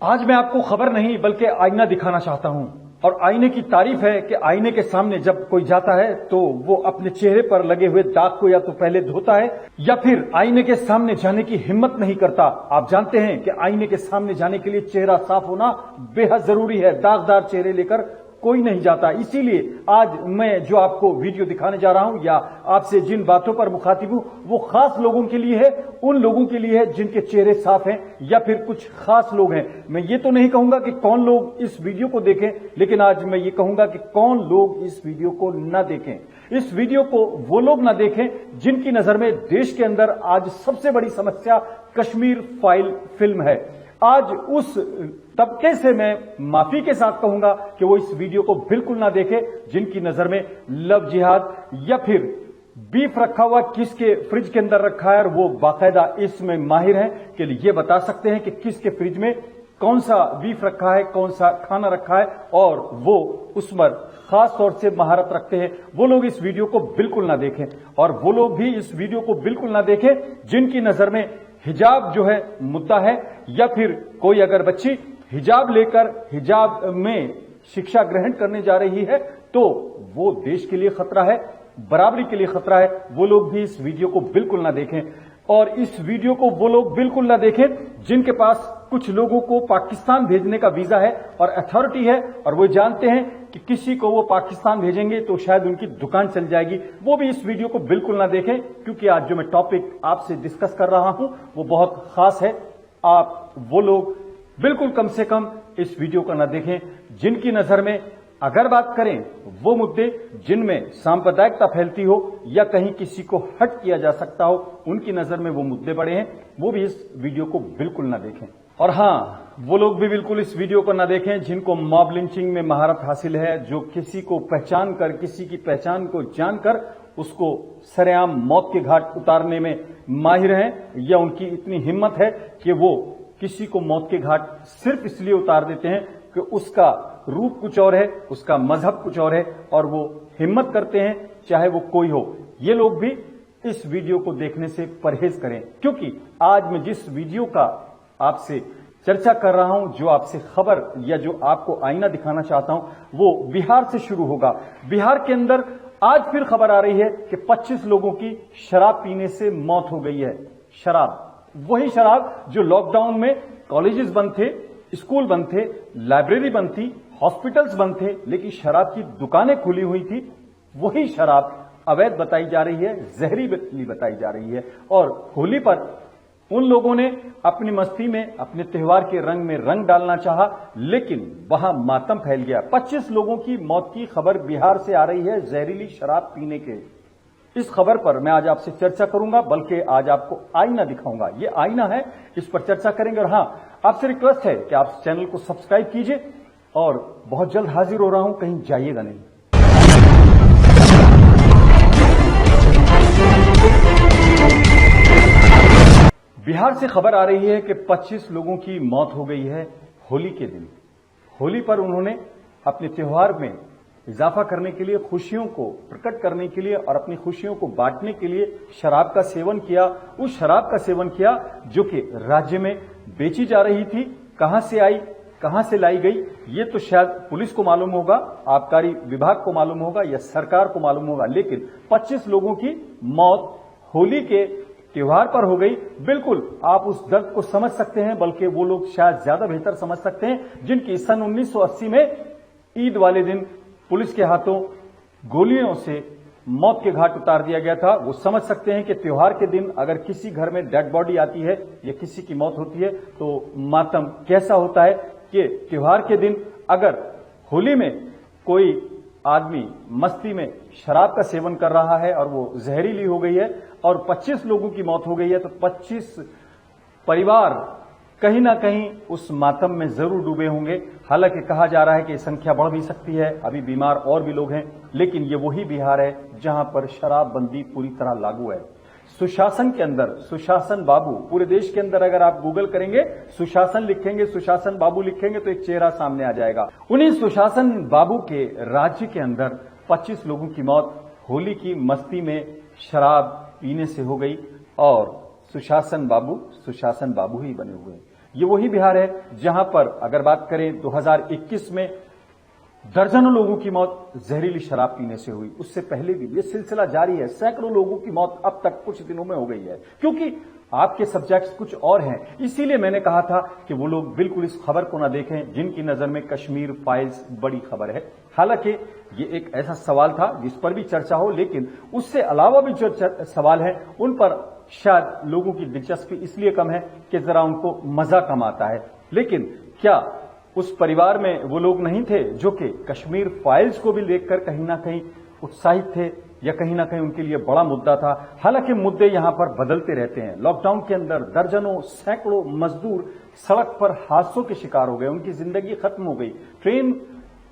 आज मैं आपको खबर नहीं बल्कि आईना दिखाना चाहता हूं। और आईने की तारीफ है कि आईने के सामने जब कोई जाता है तो वो अपने चेहरे पर लगे हुए दाग को या तो पहले धोता है या फिर आईने के सामने जाने की हिम्मत नहीं करता। आप जानते हैं कि आईने के सामने जाने के लिए चेहरा साफ होना बेहद जरूरी है। दागदार चेहरे लेकर कोई नहीं जाता। इसीलिए आज मैं जो आपको वीडियो दिखाने जा रहा हूं या आपसे जिन बातों पर मुखातिब हूं वो खास लोगों के लिए है, उन लोगों के लिए है जिनके चेहरे साफ हैं या फिर कुछ खास लोग हैं। मैं ये तो नहीं कहूंगा कि कौन लोग इस वीडियो को देखें, लेकिन आज मैं ये कहूंगा कि कौन लोग इस वीडियो को न देखें। इस वीडियो को वो लोग न देखें जिनकी नजर में देश के अंदर आज सबसे बड़ी समस्या कश्मीर फाइल फिल्म है। आज उस तबके से मैं माफी के साथ कहूंगा कि वो इस वीडियो को बिल्कुल ना देखे जिनकी नजर में लव जिहाद या फिर बीफ रखा हुआ किसके फ्रिज के अंदर रखा है और वो बाकायदा इसमें माहिर हैं कि ये बता सकते हैं कि किसके फ्रिज में कौन सा बीफ रखा है, कौन सा खाना रखा है और वो उस पर खास तौर से महारत रखते हैं। वो लोग इस वीडियो को बिल्कुल ना देखें और वो लोग भी इस वीडियो को बिल्कुल ना देखें जिनकी नजर में हिजाब जो है मुद्दा है या फिर कोई अगर बच्ची हिजाब लेकर हिजाब में शिक्षा ग्रहण करने जा रही है तो वो देश के लिए खतरा है, बराबरी के लिए खतरा है। वो लोग भी इस वीडियो को बिल्कुल ना देखें और इस वीडियो को वो लोग बिल्कुल ना देखें जिनके पास कुछ लोगों को पाकिस्तान भेजने का वीजा है और अथॉरिटी है और वो जानते हैं कि किसी को वो पाकिस्तान भेजेंगे तो शायद उनकी दुकान चल जाएगी। वो भी इस वीडियो को बिल्कुल ना देखें क्योंकि आज जो मैं टॉपिक आपसे डिस्कस कर रहा हूं वो बहुत खास है। आप वो लोग बिल्कुल कम से कम इस वीडियो को ना देखें जिनकी नजर में अगर बात करें वो मुद्दे जिनमें सांप्रदायिकता फैलती हो या कहीं किसी को हट किया जा सकता हो, उनकी नजर में वो मुद्दे बड़े हैं, वो भी इस वीडियो को बिल्कुल ना देखें। और हाँ, वो लोग भी बिल्कुल इस वीडियो को ना देखें जिनको मॉब लिंचिंग में महारत हासिल है, जो किसी को पहचान कर, किसी की पहचान को जानकर उसको सरेआम मौत के घाट उतारने में माहिर हैं या उनकी इतनी हिम्मत है कि वो किसी को मौत के घाट सिर्फ इसलिए उतार देते हैं कि उसका रूप कुछ और है, उसका मजहब कुछ और है और वो हिम्मत करते हैं चाहे वो कोई हो। ये लोग भी इस वीडियो को देखने से परहेज करें क्योंकि आज मैं जिस वीडियो का आपसे चर्चा कर रहा हूं, जो आपसे खबर या जो आपको आईना दिखाना चाहता हूं, वो बिहार से शुरू होगा। बिहार के अंदर आज फिर खबर आ रही है कि 25 लोगों की शराब पीने से मौत हो गई है। शराब, वही शराब जो लॉकडाउन में कॉलेजेस बंद थे, स्कूल बंद थे, लाइब्रेरी बंद थी, हॉस्पिटल्स बंद थे, लेकिन शराब की दुकानें खुली हुई थी। वही शराब अवैध बताई जा रही है, जहरीली बताई जा रही है। और होली पर उन लोगों ने अपनी मस्ती में, अपने त्योहार के रंग में रंग डालना चाहा, लेकिन वहां मातम फैल गया। 25 लोगों की मौत की खबर बिहार से आ रही है जहरीली शराब पीने के। इस खबर पर मैं आज आपसे चर्चा करूंगा, बल्कि आज आपको आईना दिखाऊंगा। ये आईना है, इस पर चर्चा करेंगे। और हां, आपसे रिक्वेस्ट है कि आप चैनल को सब्सक्राइब कीजिए और बहुत जल्द हाजिर हो रहा हूं, कहीं जाइएगा नहीं। बिहार से खबर आ रही है कि 25 लोगों की मौत हो गई है होली के दिन। होली पर उन्होंने अपने त्योहार में इजाफा करने के लिए, खुशियों को प्रकट करने के लिए और अपनी खुशियों को बांटने के लिए शराब का सेवन किया। उस शराब का सेवन किया जो कि राज्य में बेची जा रही थी। कहां से आई, कहां से लाई गई, ये तो शायद पुलिस को मालूम होगा, आबकारी विभाग को मालूम होगा या सरकार को मालूम होगा, लेकिन 25 लोगों की मौत होली के त्योहार पर हो गई। बिल्कुल आप उस दर्द को समझ सकते हैं, बल्कि वो लोग शायद ज्यादा बेहतर समझ सकते हैं जिनकी सन 1980 में ईद वाले दिन पुलिस के हाथों गोलियों से मौत के घाट उतार दिया गया था। वो समझ सकते हैं कि त्योहार के दिन अगर किसी घर में डेड बॉडी आती है या किसी की मौत होती है तो मातम कैसा होता है। कि त्योहार के दिन अगर होली में कोई आदमी मस्ती में शराब का सेवन कर रहा है और वो जहरीली हो गई है और 25 लोगों की मौत हो गई है, तो 25 परिवार कहीं ना कहीं उस मातम में जरूर डूबे होंगे। हालांकि कहा जा रहा है कि संख्या बढ़ भी सकती है, अभी बीमार और भी लोग हैं, लेकिन ये वही बिहार है जहां पर शराबबंदी पूरी तरह लागू है। सुशासन के अंदर सुशासन बाबू, पूरे देश के अंदर अगर आप गूगल करेंगे, सुशासन लिखेंगे, सुशासन बाबू लिखेंगे तो एक चेहरा सामने आ जाएगा। उन्हीं सुशासन बाबू के राज्य के अंदर 25 लोगों की मौत होली की मस्ती में शराब पीने से हो गई और सुशासन बाबू ही बने हुए। ये वही बिहार है जहां पर अगर बात करें 2021 में दर्जनों लोगों की मौत जहरीली शराब पीने से हुई। उससे पहले भी ये सिलसिला जारी है, सैकड़ों लोगों की मौत अब तक कुछ दिनों में हो गई है, क्योंकि आपके सब्जेक्ट्स कुछ और हैं। इसीलिए मैंने कहा था कि वो लोग बिल्कुल इस खबर को ना देखें जिनकी नजर में कश्मीर फाइल्स बड़ी खबर है। हालांकि ये एक ऐसा सवाल था जिस पर भी चर्चा हो, लेकिन उससे अलावा भी जो सवाल है उन पर शायद लोगों की दिलचस्पी इसलिए कम है कि जरा उनको मजा कम आता है। लेकिन क्या उस परिवार में वो लोग नहीं थे जो कि कश्मीर फाइल्स को भी लेकर कहीं ना कहीं उत्साहित थे या कहीं ना कहीं उनके लिए बड़ा मुद्दा था? हालांकि मुद्दे यहां पर बदलते रहते हैं। लॉकडाउन के अंदर दर्जनों सैकड़ों मजदूर सड़क पर हादसों के शिकार हो गए, उनकी जिंदगी खत्म हो गई। ट्रेन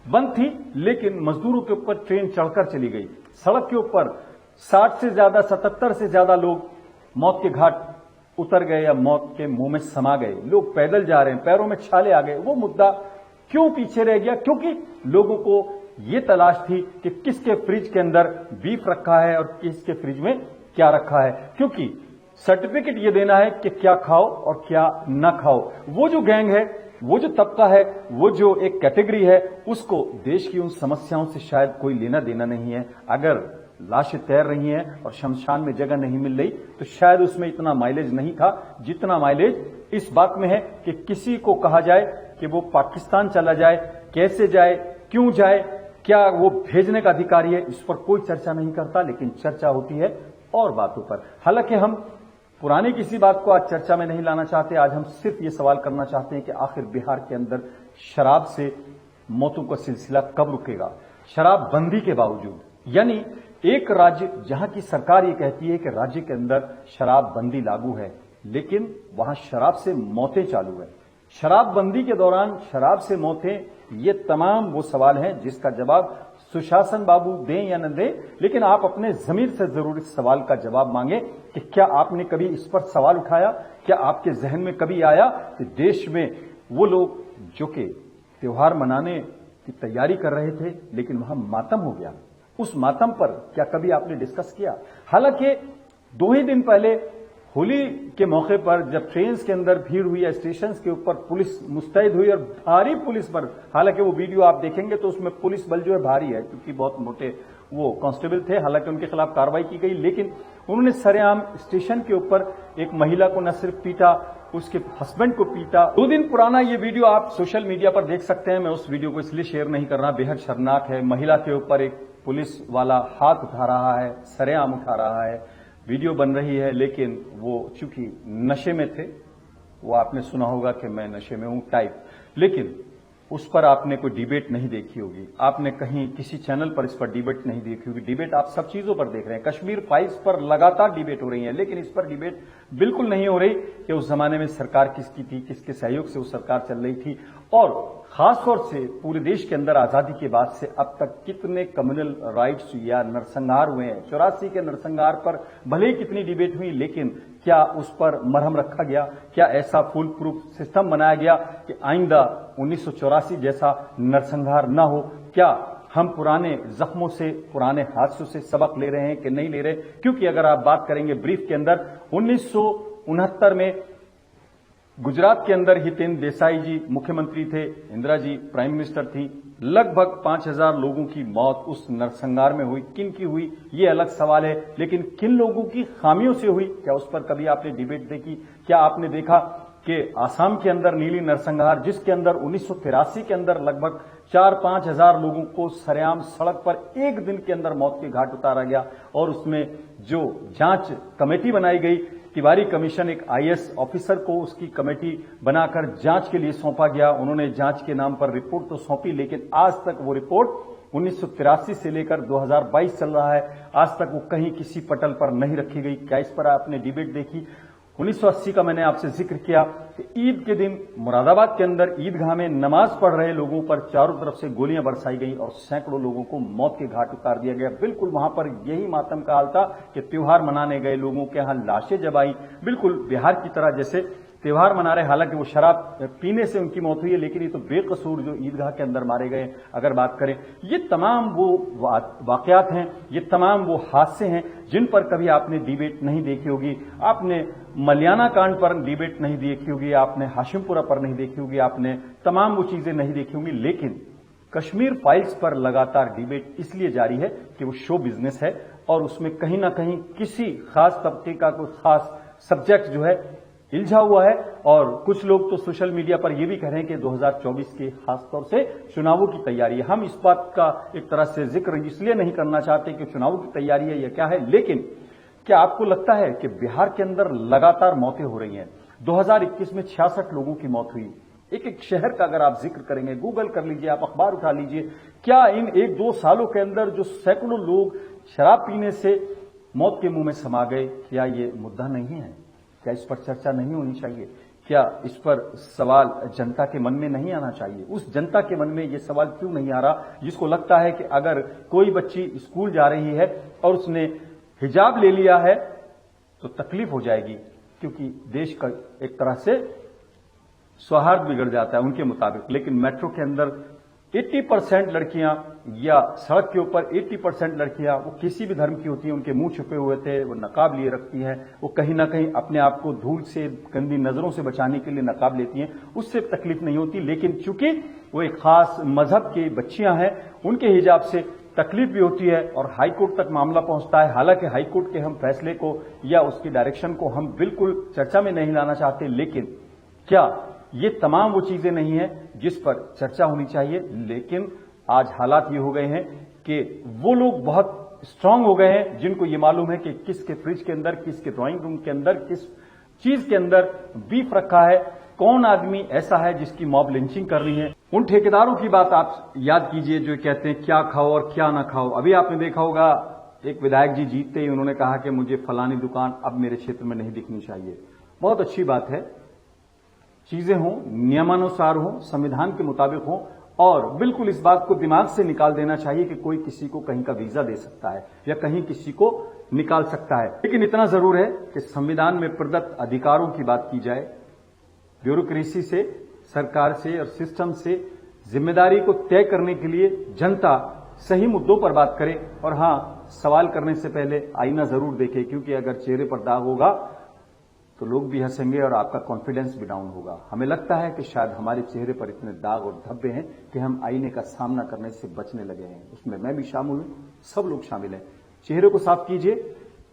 बंद थी लेकिन मजदूरों के ऊपर ट्रेन चढ़कर चली गई। सड़क के ऊपर 60 से ज्यादा 77 से ज्यादा लोग मौत के घाट उतर गए या मौत के मुंह में समा गए। लोग पैदल जा रहे हैं, पैरों में छाले आ गए। वो मुद्दा क्यों पीछे रह गया? क्योंकि लोगों को ये तलाश थी कि किसके फ्रिज के अंदर बीफ रखा है और किसके फ्रिज में क्या रखा है, क्योंकि सर्टिफिकेट ये देना है कि क्या खाओ और क्या ना खाओ। वो जो गैंग है, वो जो तबका है, वो जो एक कैटेगरी है, उसको देश की उन समस्याओं से शायद कोई लेना देना नहीं है। अगर लाशें तैर रही हैं और शमशान में जगह नहीं मिल रही तो शायद उसमें इतना माइलेज नहीं था जितना माइलेज इस बात में है कि किसी को कहा जाए कि वो पाकिस्तान चला जाए, कैसे जाए, क्यों जाए, क्या वो भेजने का अधिकारी है, इस पर कोई चर्चा नहीं करता, लेकिन चर्चा होती है और बातों पर। हालांकि हम पुराने किसी बात को आज चर्चा में नहीं लाना चाहते। आज हम सिर्फ ये सवाल करना चाहते हैं कि आखिर बिहार के अंदर शराब से मौतों का सिलसिला कब रुकेगा? शराब बंदी के बावजूद, यानी एक राज्य जहां की सरकार ये कहती है कि राज्य के अंदर शराब बंदी लागू है, लेकिन वहां शराब से मौतें चालू है। शराब बंदी के दौरान शराब से मौतें, ये तमाम वो सवाल हैं जिसका जवाब सुशासन बाबू दें या न दें, लेकिन आप अपने जमीर से जरूर इस सवाल का जवाब मांगे कि क्या आपने कभी इस पर सवाल उठाया? क्या आपके जहन में कभी आया कि देश में वो लोग जो कि त्योहार मनाने की तैयारी कर रहे थे लेकिन वहां मातम हो गया, उस मातम पर क्या कभी आपने डिस्कस किया? हालांकि 2 ही दिन पहले होली के मौके पर जब ट्रेन के अंदर भीड़ हुई या स्टेशन के ऊपर पुलिस मुस्तैद हुई और भारी पुलिस पर, हालांकि वो वीडियो आप देखेंगे तो उसमें पुलिस बल जो है भारी है क्योंकि बहुत मोटे वो कांस्टेबल थे। हालांकि उनके खिलाफ कार्रवाई की गई, लेकिन उन्होंने सरेआम स्टेशन के ऊपर एक महिला को न सिर्फ पीटा, उसके हस्बैंड को पीटा। 2 दिन पुराना ये वीडियो आप सोशल मीडिया पर देख सकते हैं। मैं उस वीडियो को इसलिए शेयर नहीं कर रहा, बेहद शर्मनाक है। महिला के ऊपर एक पुलिस वाला हाथ उठा रहा है, सरेआम उठा रहा है, वीडियो बन रही है, लेकिन वो चूंकि नशे में थे, वो आपने सुना होगा कि मैं नशे में हूं टाइप, लेकिन उस पर आपने कोई डिबेट नहीं देखी होगी, आपने कहीं किसी चैनल पर इस पर डिबेट नहीं देखी होगी। डिबेट आप सब चीजों पर देख रहे हैं। कश्मीर फाइल्स पर लगातार डिबेट हो रही है, लेकिन इस पर डिबेट बिल्कुल नहीं हो रही कि उस जमाने में सरकार किसकी थी, किसके सहयोग से वो सरकार चल रही थी, और खासतौर से पूरे देश के अंदर आजादी के बाद से अब तक कितने कम्युनल राइट्स या नरसंहार हुए हैं। 84 के नरसंहार पर भले ही कितनी डिबेट हुई, लेकिन क्या उस पर मरहम रखा गया? क्या ऐसा फुल प्रूफ सिस्टम बनाया गया कि आइंदा 1984 जैसा नरसंहार न हो? क्या हम पुराने जख्मों से, पुराने हादसों से सबक ले रहे हैं कि नहीं ले रहे? क्योंकि अगर आप बात करेंगे ब्रीफ के अंदर, 1969 में गुजरात के अंदर हितेन देसाई जी मुख्यमंत्री थे, इंदिरा जी प्राइम मिनिस्टर थी। लगभग 5000 लोगों की मौत उस नरसंहार में हुई। किन की हुई ये अलग सवाल है, लेकिन किन लोगों की खामियों से हुई, क्या उस पर कभी आपने डिबेट देखी? क्या आपने देखा कि आसाम के अंदर नीली नरसंहार, जिसके अंदर 1983 के अंदर लगभग 4-5 हजार लोगों को सरेआम सड़क पर एक दिन के अंदर मौत के घाट उतारा गया, और उसमें जो जांच कमेटी बनाई गई, तिवारी कमीशन, एक आईएएस ऑफिसर को उसकी कमेटी बनाकर जांच के लिए सौंपा गया। उन्होंने जांच के नाम पर रिपोर्ट तो सौंपी, लेकिन आज तक वो रिपोर्ट 1983 से लेकर 2022 चल रहा है, आज तक वो कहीं किसी पटल पर नहीं रखी गई। क्या इस पर आपने डिबेट देखी? 1980 का मैंने आपसे जिक्र किया कि ईद के दिन मुरादाबाद के अंदर ईदगाह में नमाज पढ़ रहे लोगों पर चारों तरफ से गोलियां बरसाई गई और सैकड़ों लोगों को मौत के घाट उतार दिया गया। बिल्कुल वहां पर यही मातम का हाल था कि त्योहार मनाने गए लोगों के यहां लाशें जब आई, बिल्कुल बिहार की तरह जैसे त्योहार मना रहे, हालांकि वो शराब पीने से उनकी मौत हुई है, लेकिन ये तो बेकसूर जो ईदगाह के अंदर मारे गए अगर बात करें, ये तमाम वो वाकयात हैं, ये तमाम वो हादसे हैं जिन पर कभी आपने डिबेट नहीं देखी होगी। आपने मलियाना कांड पर डिबेट नहीं देखी होगी, आपने हाशिमपुरा पर नहीं देखी होगी, आपने तमाम वो चीजें नहीं देखी होंगी, लेकिन कश्मीर फाइल्स पर लगातार डिबेट इसलिए जारी है कि वो शो बिजनेस है और उसमें कहीं ना कहीं किसी खास तबके का कोई खास सब्जेक्ट जो है इल्झा हुआ है। और कुछ लोग तो सोशल मीडिया पर यह भी कह रहे हैं कि 2024 के खासतौर से चुनावों की तैयारी है। हम इस बात का एक तरह से जिक्र इसलिए नहीं करना चाहते कि चुनावों की तैयारी है या क्या है, लेकिन क्या आपको लगता है कि बिहार के अंदर लगातार मौतें हो रही हैं? 2021 में 66 लोगों की मौत हुई। एक एक शहर का अगर आप जिक्र करेंगे, गूगल कर लीजिए, आप अखबार उठा लीजिए, क्या इन 1-2 सालों के अंदर जो सैकड़ों लोग शराब पीने से मौत के मुंह में समा गए, क्या ये मुद्दा नहीं है? क्या इस पर चर्चा नहीं होनी चाहिए? क्या इस पर सवाल जनता के मन में नहीं आना चाहिए? उस जनता के मन में ये सवाल क्यों नहीं आ रहा जिसको लगता है कि अगर कोई बच्ची स्कूल जा रही है और उसने हिजाब ले लिया है तो तकलीफ हो जाएगी, क्योंकि देश का एक तरह से सौहार्द बिगड़ जाता है उनके मुताबिक। लेकिन मेट्रो के अंदर 80% लड़कियां या सड़क के ऊपर 80% लड़कियां वो किसी भी धर्म की होती हैं, उनके मुंह छुपे हुए थे, वो नकाब लिए रखती हैं, वो कहीं ना कहीं अपने आप को धूल से, गंदी नजरों से बचाने के लिए नकाब लेती हैं, उससे तकलीफ नहीं होती। लेकिन चूंकि वो एक खास मजहब की बच्चियां हैं, उनके हिजाब से तकलीफ भी होती है और हाईकोर्ट तक मामला पहुंचता है। हालांकि हाईकोर्ट के हम फैसले को या उसकी डायरेक्शन को हम बिल्कुल चर्चा में नहीं लाना चाहते, लेकिन क्या ये तमाम वो चीजें नहीं है जिस पर चर्चा होनी चाहिए? लेकिन आज हालात ये हो गए हैं कि वो लोग बहुत स्ट्रांग हो गए हैं जिनको ये मालूम है कि किसके फ्रिज के अंदर, किसके ड्राइंग रूम के अंदर, किस चीज के अंदर बीफ रखा है, कौन आदमी ऐसा है जिसकी मॉब लिंचिंग कर रही है। उन ठेकेदारों की बात आप याद कीजिए जो कहते हैं क्या खाओ और क्या ना खाओ। अभी आपने देखा होगा एक विधायक जी जीतते ही उन्होंने कहा कि मुझे फलानी दुकान अब मेरे क्षेत्र में नहीं दिखनी चाहिए। बहुत अच्छी बात है, चीजें हों, नियमानुसार हों, संविधान के मुताबिक हों, और बिल्कुल इस बात को दिमाग से निकाल देना चाहिए कि कोई किसी को कहीं का वीजा दे सकता है या कहीं किसी को निकाल सकता है। लेकिन इतना जरूर है कि संविधान में प्रदत्त अधिकारों की बात की जाए, ब्यूरोक्रेसी से, सरकार से और सिस्टम से जिम्मेदारी को तय करने के लिए जनता सही मुद्दों पर बात करे। और हां, सवाल करने से पहले आईना जरूर देखे, क्योंकि अगर चेहरे पर दाग होगा तो लोग भी हंसेंगे और आपका कॉन्फिडेंस भी डाउन होगा। हमें लगता है कि शायद हमारे चेहरे पर इतने दाग और धब्बे हैं कि हम आईने का सामना करने से बचने लगे हैं। उसमें मैं भी शामिल हूं, सब लोग शामिल हैं। चेहरे को साफ कीजिए,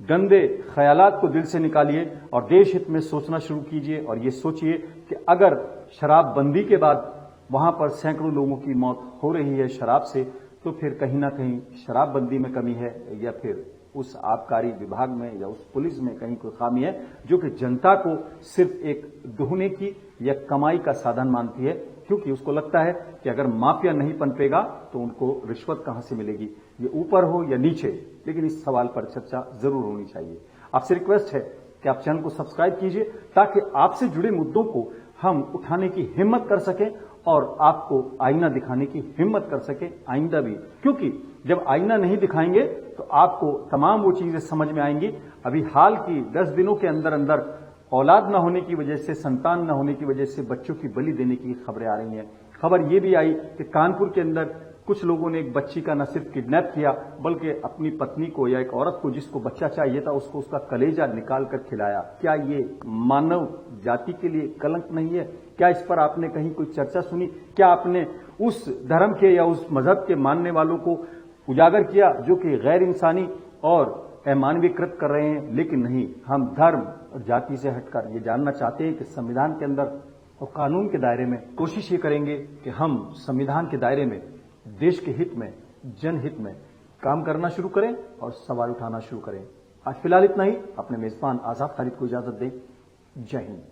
गंदे ख्यालात को दिल से निकालिए और देश हित में सोचना शुरू कीजिए। और ये सोचिए कि अगर शराबबंदी के बाद वहां पर सैकड़ों लोगों की मौत हो रही है शराब से, तो फिर कहीं ना कहीं शराबबंदी में कमी है या फिर उस आबकारी विभाग में या उस पुलिस में कहीं कोई खामी है जो कि जनता को सिर्फ एक दुहने की या कमाई का साधन मानती है, क्योंकि उसको लगता है कि अगर माफिया नहीं पनपेगा तो उनको रिश्वत कहां से मिलेगी, ये ऊपर हो या नीचे। लेकिन इस सवाल पर चर्चा जरूर होनी चाहिए। आपसे रिक्वेस्ट है कि आप चैनल को सब्सक्राइब कीजिए ताकि आपसे जुड़े मुद्दों को हम उठाने की हिम्मत कर सकें और आपको आईना दिखाने की हिम्मत कर सके आइंदा भी। क्योंकि जब आईना नहीं दिखाएंगे तो आपको तमाम वो चीजें समझ में आएंगी। अभी हाल की 10 दिनों के अंदर अंदर औलाद न होने की वजह से, संतान न होने की वजह से बच्चों की बलि देने की खबरें आ रही हैं। खबर ये भी आई कि कानपुर के अंदर कुछ लोगों ने एक बच्ची का न सिर्फ किडनैप किया बल्कि अपनी पत्नी को या एक औरत को जिसको बच्चा चाहिए था उसको उसका कलेजा निकाल कर खिलाया। क्या ये मानव जाति के लिए कलंक नहीं है? क्या इस पर आपने कहीं कोई चर्चा सुनी? क्या आपने उस धर्म के या उस मजहब के मानने वालों को उजागर किया जो कि गैर इंसानी और अमानवीकृत कर रहे हैं? लेकिन नहीं, हम धर्म और जाति से हटकर ये जानना चाहते हैं कि संविधान के अंदर और कानून के दायरे में कोशिश ये करेंगे कि हम संविधान के दायरे में देश के हित में, जनहित में काम करना शुरू करें और सवाल उठाना शुरू करें। आज फिलहाल इतना ही। अपने मेजबान आजाद खालिद को इजाजत दें। जय हिंद।